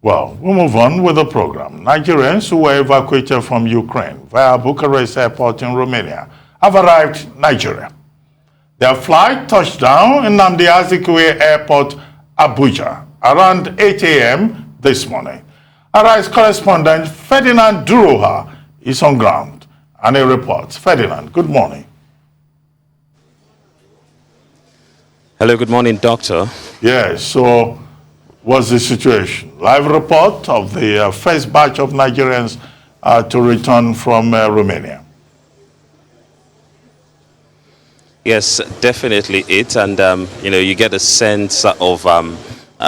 Well, we'll move on with the program. Nigerians who were evacuated from Ukraine via Bucharest airport in Romania have arrived in Nigeria. Their flight touched down in Nnamdi Azikiwe Airport, Abuja, around 8 a.m. this morning. Arise correspondent Ferdinand Duruoha is on ground and he reports. Ferdinand, good morning. Hello, good morning, Doctor. Yes, so what's the situation? Live report of the first batch of Nigerians to return from Romania. Yes, definitely it. And, you get a sense of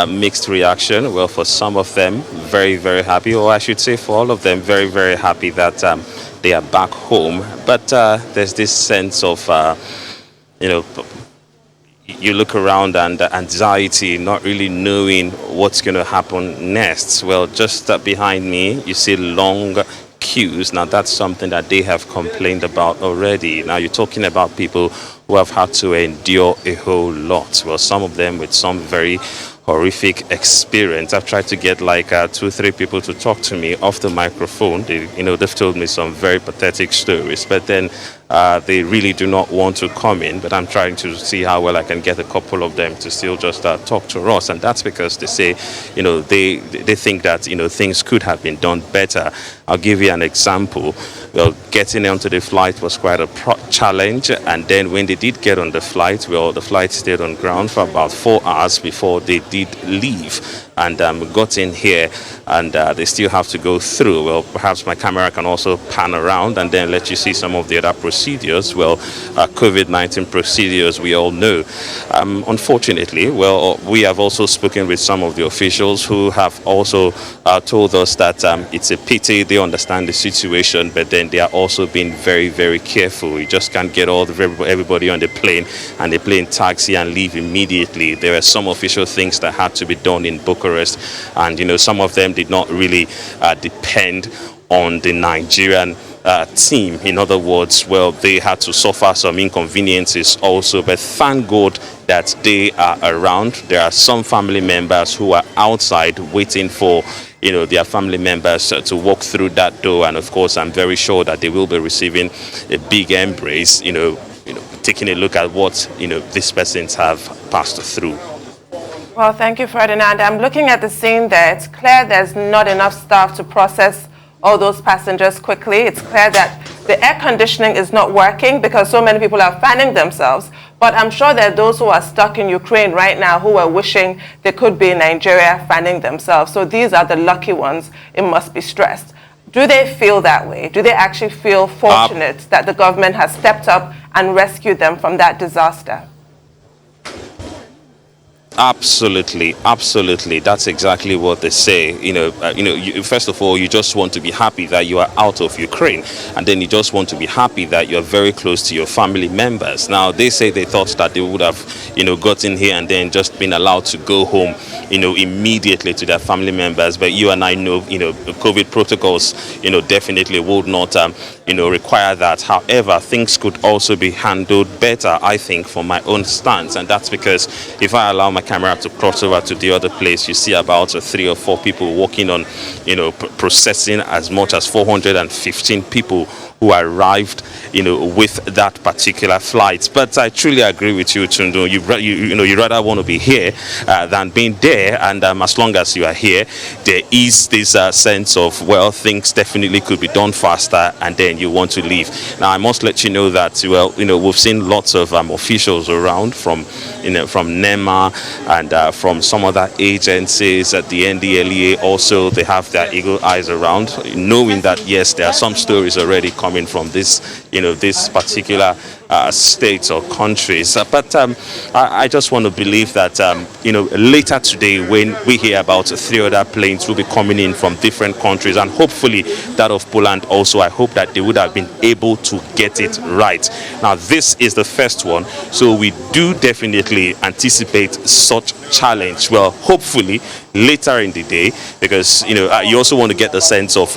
mixed reaction. Well, for some of them, very, very happy, or I should say for all of them, very, very happy that they are back home. But there's this sense of, you look around and anxiety, not really knowing what's going to happen next. Well, just behind me, you see long queues. Now, that's something that they have complained about already. Now, you're talking about people who have had to endure a whole lot. Well, some of them with some very horrific experience. I've tried to get like 2 or 3 people to talk to me off the microphone. They've told me some very pathetic stories, but then they really do not want to come in. But I'm trying to see how well I can get a couple of them to still just talk to us, and that's because they say, they think that things could have been done better. I'll give you an example. Well, getting onto the flight was quite a challenge, and then when they did get on the flight, well, the flight stayed on ground for about 4 hours before they did leave, and got in here, and they still have to go through. Well, perhaps my camera can also pan around and then let you see some of the other procedures. Well, COVID-19 procedures, we all know. Unfortunately, well, we have also spoken with some of the officials who have also told us that it's a pity, they understand the situation, but then they are also being very, very careful. You just can't get everybody on the plane and the plane taxi and leave immediately. There are some official things that had to be done in Bucharest, and some of them did not really depend on the Nigerian team. In other words, well, they had to suffer some inconveniences also, but thank God that they are around. There are some family members who are outside waiting for their family members to walk through that door, and of course I'm very sure that they will be receiving a big embrace, taking a look at what these persons have passed through. Well, thank you, Ferdinand. I'm looking at the scene there. It's clear there's not enough staff to process all those passengers quickly. It's clear that the air conditioning is not working because so many people are fanning themselves. But I'm sure there are those who are stuck in Ukraine right now who are wishing they could be in Nigeria fanning themselves. So these are the lucky ones, it must be stressed. Do they feel that way? Do they actually feel fortunate that the government has stepped up and rescued them from that disaster? Absolutely, absolutely. That's exactly what they say. First of all, you just want to be happy that you are out of Ukraine, and then you just want to be happy that you're very close to your family members. Now, they say they thought that they would have, gotten here and then just been allowed to go home, immediately to their family members. But you and I know, COVID protocols, definitely would not, require that. However, things could also be handled better, I think, from my own stance, and that's because if I allow my camera to cross over to the other place, you see about 3 or 4 people working on, processing as much as 415 people who arrived, with that particular flight. But I truly agree with you, Tundu. You rather want to be here than being there. And as long as you are here, there is this sense of, well, things definitely could be done faster, and then you want to leave. Now, I must let you know that, well, we've seen lots of officials around from NEMA and from some other agencies at the NDLEA. Also, they have their eagle eyes around, knowing that, yes, there are some stories already coming from this, this particular states or countries. But I just want to believe that, later today, when we hear about 3 other planes will be coming in from different countries, and hopefully that of Poland also, I hope that they would have been able to get it right. Now, this is the first one, so we do definitely anticipate such challenge. Well, hopefully later in the day, because you also want to get the sense of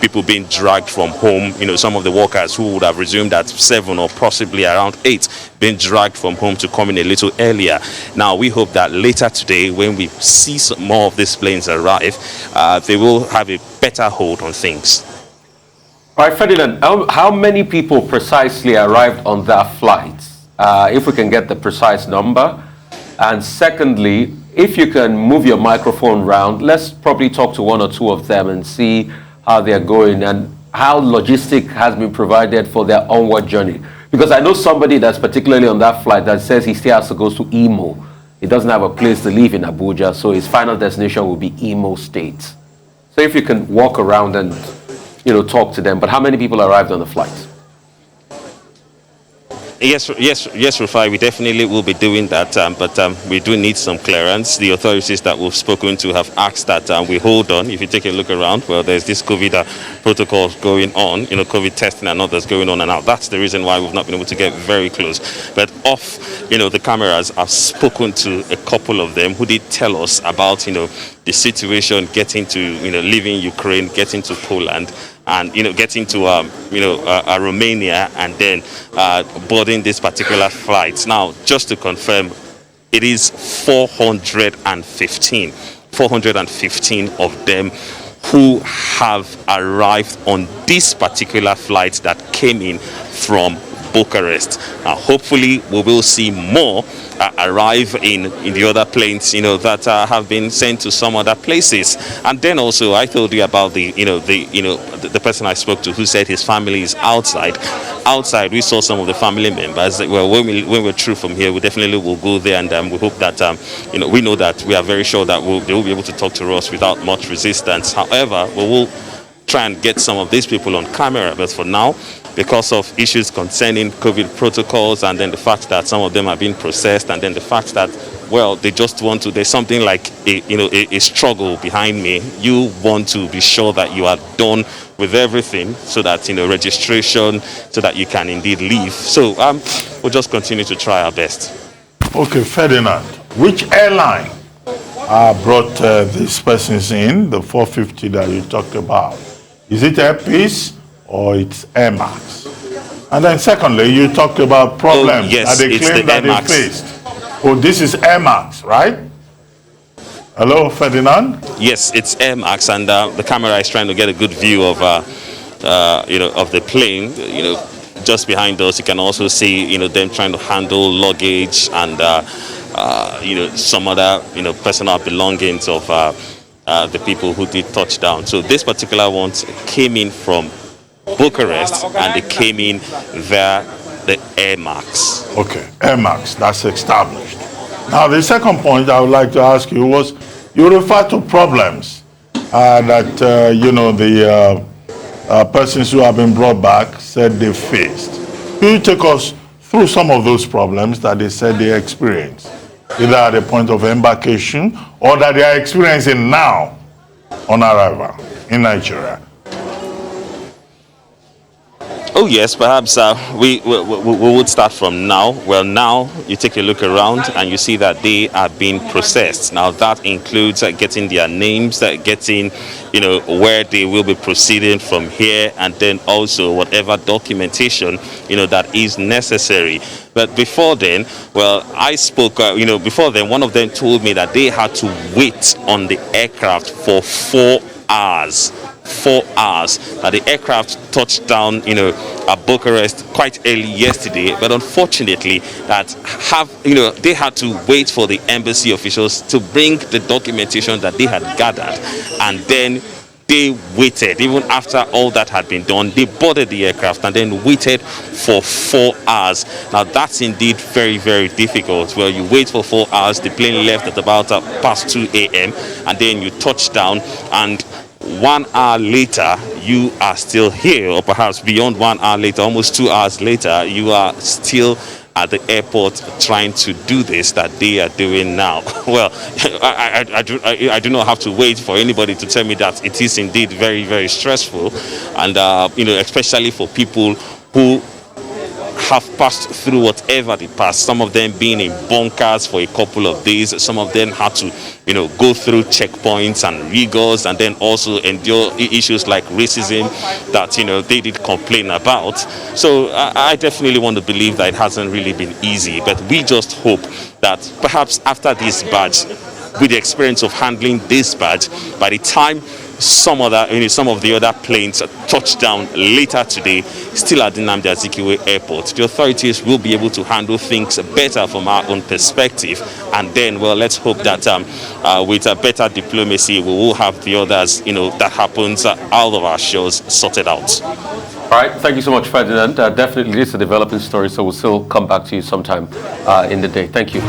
people being dragged from home. Some of the workers who would have resumed at 7 or possibly around 8 being dragged from home to come in a little earlier. Now we hope that later today, when we see some more of these planes arrive, they will have a better hold on things. All right, Ferdinand, how many people precisely arrived on that flight? If we can get the precise number. And secondly, if you can move your microphone around, let's probably talk to one or two of them and see how they're going and how logistic has been provided for their onward journey. Because I know somebody that's particularly on that flight that says he still has to go to Imo. He doesn't have a place to live in Abuja, so his final destination will be Imo State. So if you can walk around and talk to them. But how many people arrived on the flight? Yes, Rufai, we definitely will be doing that, but we do need some clearance. The authorities that we've spoken to have asked that we hold on. If you take a look around, well, there's this COVID protocols going on, COVID testing and others going on, and now that's the reason why we've not been able to get very close. But off, the cameras, I've spoken to a couple of them who did tell us about, the situation, getting to, leaving Ukraine, getting to Poland, and getting to Romania, and then boarding this particular flight. Now, just to confirm, it is 415 of them who have arrived on this particular flight that came in from Bucharest. Hopefully we will see more arrive in the other planes that have been sent to some other places. And then also I told you about the person I spoke to who said his family is outside. We saw some of the family members. Well, when we're through from here, we definitely will go there, and we hope that we know that we are very sure that they will be able to talk to us without much resistance. However, we will try and get some of these people on camera, but for now, because of issues concerning COVID protocols, and then the fact that some of them are being processed, and then the fact that, well, they just want to, there's something like a struggle behind me. You want to be sure that you are done with everything, so that registration, so that you can indeed leave. So we'll just continue to try our best. Okay, Ferdinand, which airline brought these persons in, the 450 that you talked about? Is it Air Peace or it's Air Max? And then secondly, you talked about problems that they claim that they faced. Oh, this is Air Max, right? Hello, Ferdinand? Yes, it's Air Max, and the camera is trying to get a good view of of the plane. Just behind us, you can also see them trying to handle luggage and some other personal belongings of the people who did touch down. So this particular ones came in from Bucharest, and they came in via the Air Max. Okay, Air Max, that's established. Now the second point I would like to ask you was, you refer to problems that the persons who have been brought back said they faced. Can you take us through some of those problems that they said they experienced, either at the point of embarkation or that they are experiencing now on arrival in Nigeria? Oh yes, perhaps we would start from now. Well, now you take a look around and you see that they are being processed. Now that includes getting their names, getting where they will be proceeding from here, and then also whatever documentation that is necessary. But before then, well, I spoke. Before then, one of them told me that they had to wait on the aircraft for 4 hours. 4 hours. The aircraft touched down, at Bucharest quite early yesterday, but unfortunately, they had to wait for the embassy officials to bring the documentation that they had gathered, and then they waited. Even after all that had been done, they boarded the aircraft and then waited for 4 hours. Now that's indeed very, very difficult. Well, you wait for 4 hours, the plane left at about past 2 a.m. and then you touch down, and 1 hour later you are still here, or perhaps beyond 1 hour later, almost 2 hours later, you are still at the airport trying to do this that they are doing now. Well, I do not have to wait for anybody to tell me that it is indeed very, very stressful, and especially for people who have passed through whatever they passed. Some of them being in bunkers for a couple of days. Some of them had to, go through checkpoints and rigors, and then also endure issues like racism that, they did complain about. So I definitely want to believe that it hasn't really been easy, but we just hope that perhaps after this badge, with the experience of handling this badge, by the time some of the other planes touch down later today, still at the Nnamdi Azikiwe Airport, the authorities will be able to handle things better from our own perspective. And then, well, let's hope that with a better diplomacy, we will have the others, that happens out of our shores sorted out. All right, thank you so much, Ferdinand. Definitely, this is a developing story, so we'll still come back to you sometime in the day. Thank you.